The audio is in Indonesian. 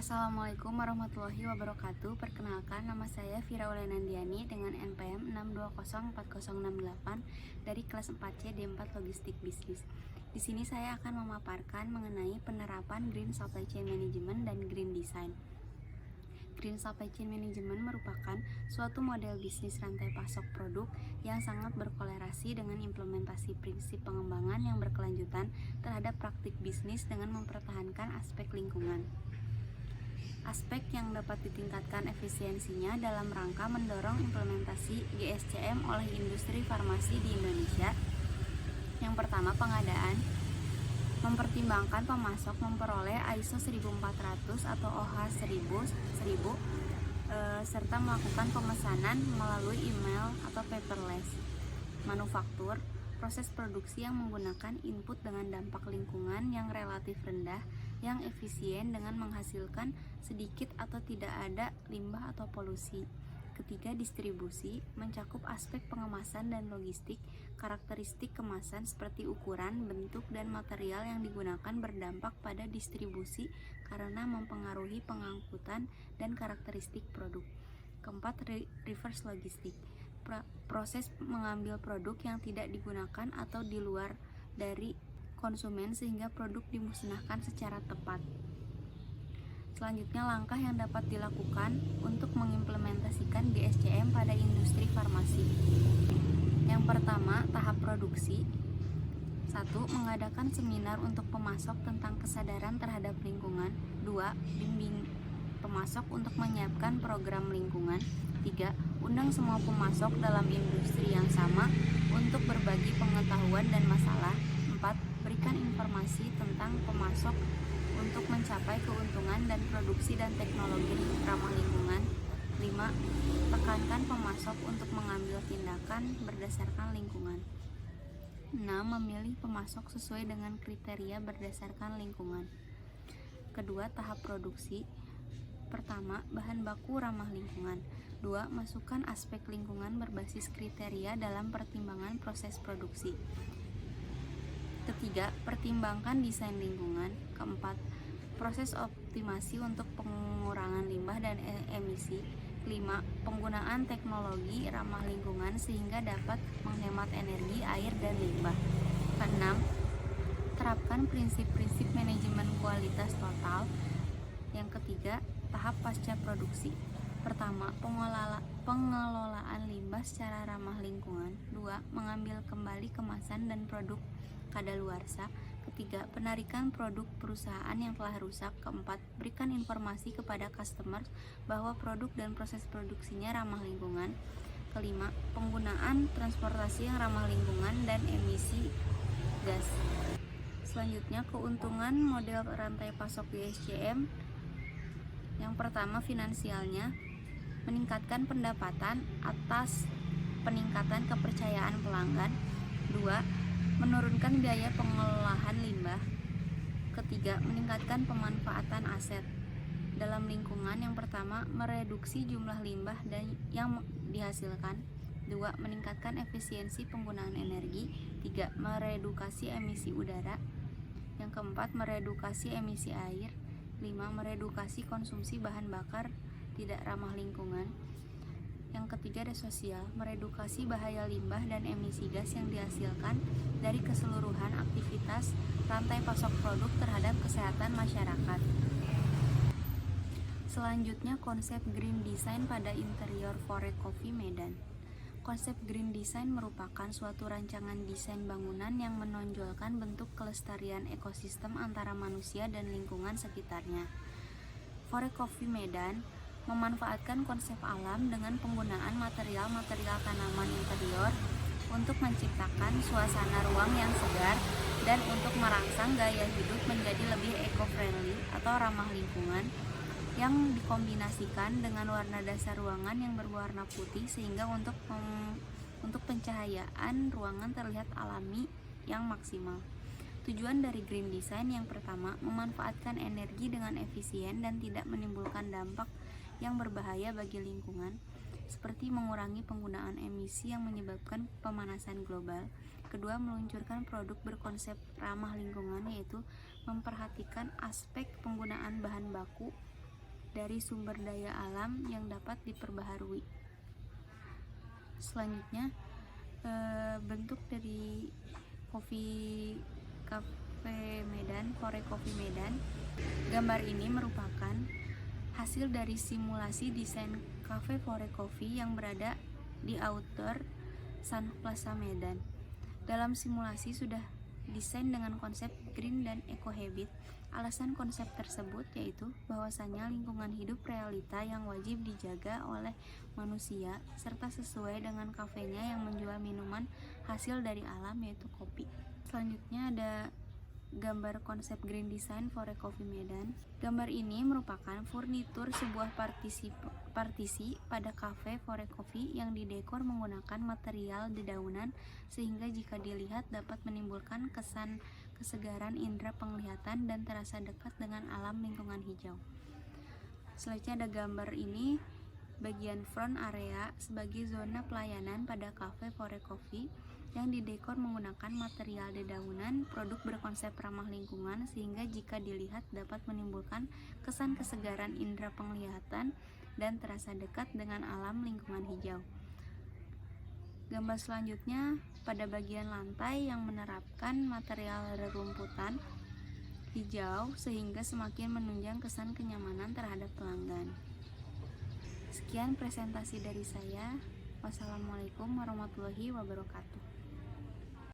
Assalamualaikum warahmatullahi wabarakatuh. Perkenalkan, nama saya Vira Ulenandiani dengan NPM 6204068 dari kelas 4C D4 Logistik Bisnis. Di sini saya akan memaparkan mengenai penerapan Green Supply Chain Management dan Green Design. Green Supply Chain Management merupakan suatu model bisnis rantai pasok produk yang sangat berkolerasi dengan implementasi prinsip pengembangan yang berkelanjutan terhadap praktik bisnis dengan mempertahankan aspek lingkungan. Aspek yang dapat ditingkatkan efisiensinya dalam rangka mendorong implementasi GSCM oleh industri farmasi di Indonesia. Yang pertama, pengadaan. Mempertimbangkan pemasok memperoleh ISO 1400 atau OH 1000 serta melakukan pemesanan melalui email atau paperless. Manufaktur, proses produksi yang menggunakan input dengan dampak lingkungan yang relatif rendah, yang efisien dengan menghasilkan sedikit atau tidak ada limbah atau polusi. Ketiga, distribusi, mencakup aspek pengemasan dan logistik. Karakteristik kemasan seperti ukuran, bentuk, dan material yang digunakan berdampak pada distribusi karena mempengaruhi pengangkutan dan karakteristik produk. Keempat, reverse logistik, proses mengambil produk yang tidak digunakan atau di luar dari konsumen sehingga produk dimusnahkan secara tepat. Selanjutnya, langkah yang dapat dilakukan untuk mengimplementasikan GSCM pada industri farmasi. Yang pertama, tahap produksi. 1. Mengadakan seminar untuk pemasok tentang kesadaran terhadap lingkungan. 2. Bimbing pemasok untuk menyiapkan program lingkungan. 3. Undang semua pemasok dalam industri yang sama untuk berbagi pengetahuan dan masalah. 4. Berikan informasi tentang pemasok untuk mencapai keuntungan dan produksi dan teknologi ramah lingkungan. 5. Tekankan pemasok untuk mengambil tindakan berdasarkan lingkungan. 6. Memilih pemasok sesuai dengan kriteria berdasarkan lingkungan. Kedua, tahap produksi. Pertama, bahan baku ramah lingkungan. 2. Masukkan aspek lingkungan berbasis kriteria dalam pertimbangan proses produksi. Ketiga, pertimbangkan desain lingkungan. Keempat, proses optimasi untuk pengurangan limbah dan emisi. 5. Penggunaan teknologi ramah lingkungan sehingga dapat menghemat energi, air, dan limbah. Keenam, terapkan prinsip-prinsip manajemen kualitas total. Yang ketiga, tahap pasca produksi. Pertama, pengelolaan limbah secara ramah lingkungan. 2. Mengambil kembali kemasan dan produk kadaluarsa. Ketiga, penarikan produk perusahaan yang telah rusak. Keempat, berikan informasi kepada customer bahwa produk dan proses produksinya ramah lingkungan. Kelima, penggunaan transportasi yang ramah lingkungan dan emisi gas. Selanjutnya, keuntungan model rantai pasok GSCM. Yang pertama, finansialnya. Meningkatkan pendapatan atas peningkatan kepercayaan pelanggan. 2. Menurunkan biaya pengelolaan limbah. Ketiga, meningkatkan pemanfaatan aset dalam lingkungan. Yang pertama, mereduksi jumlah limbah yang dihasilkan. 2. Meningkatkan efisiensi penggunaan energi. 3. Meredukasi emisi udara. Yang keempat, meredukasi emisi air. 5. Meredukasi konsumsi bahan bakar tidak ramah lingkungan. Yang ketiga, ada sosial, meredukasi bahaya limbah dan emisi gas yang dihasilkan dari keseluruhan aktivitas rantai pasok produk terhadap kesehatan masyarakat. Selanjutnya, konsep Green Design pada interior Forecoffee Medan. Konsep Green Design merupakan suatu rancangan desain bangunan yang menonjolkan bentuk kelestarian ekosistem antara manusia dan lingkungan sekitarnya. Forecoffee Medan memanfaatkan konsep alam dengan penggunaan material-material tanaman interior untuk menciptakan suasana ruang yang segar dan untuk merangsang gaya hidup menjadi lebih eco-friendly atau ramah lingkungan, yang dikombinasikan dengan warna dasar ruangan yang berwarna putih sehingga untuk pencahayaan ruangan terlihat alami yang maksimal. Tujuan dari Green Design yang pertama, memanfaatkan energi dengan efisien dan tidak menimbulkan dampak yang berbahaya bagi lingkungan, seperti mengurangi penggunaan emisi yang menyebabkan pemanasan global. Kedua, meluncurkan produk berkonsep ramah lingkungan, yaitu memperhatikan aspek penggunaan bahan baku dari sumber daya alam yang dapat diperbaharui. Selanjutnya, bentuk dari Cafe Medan, Fore Coffee Medan. Gambar ini merupakan hasil dari simulasi desain Cafe Fore Coffee yang berada di outdoor Sun Plaza Medan. Dalam simulasi sudah desain dengan konsep green dan eco habit. Alasan konsep tersebut yaitu bahwasanya lingkungan hidup realita yang wajib dijaga oleh manusia serta sesuai dengan kafenya yang menjual minuman hasil dari alam yaitu kopi. Selanjutnya ada gambar konsep Green Design Fore Coffee Medan. Gambar ini merupakan furnitur sebuah partisi pada cafe Fore Coffee yang didekor menggunakan material dedaunan sehingga jika dilihat dapat menimbulkan kesan kesegaran indera penglihatan dan terasa dekat dengan alam lingkungan hijau. Selanjutnya ada gambar ini bagian front area sebagai zona pelayanan pada cafe Fore Coffee yang didekor menggunakan material dedaunan, produk berkonsep ramah lingkungan sehingga jika dilihat dapat menimbulkan kesan kesegaran indera penglihatan dan terasa dekat dengan alam lingkungan hijau. Gambar selanjutnya pada bagian lantai yang menerapkan material rerumputan hijau sehingga semakin menunjang kesan kenyamanan terhadap pelanggan. Sekian presentasi dari saya. Wassalamualaikum warahmatullahi wabarakatuh.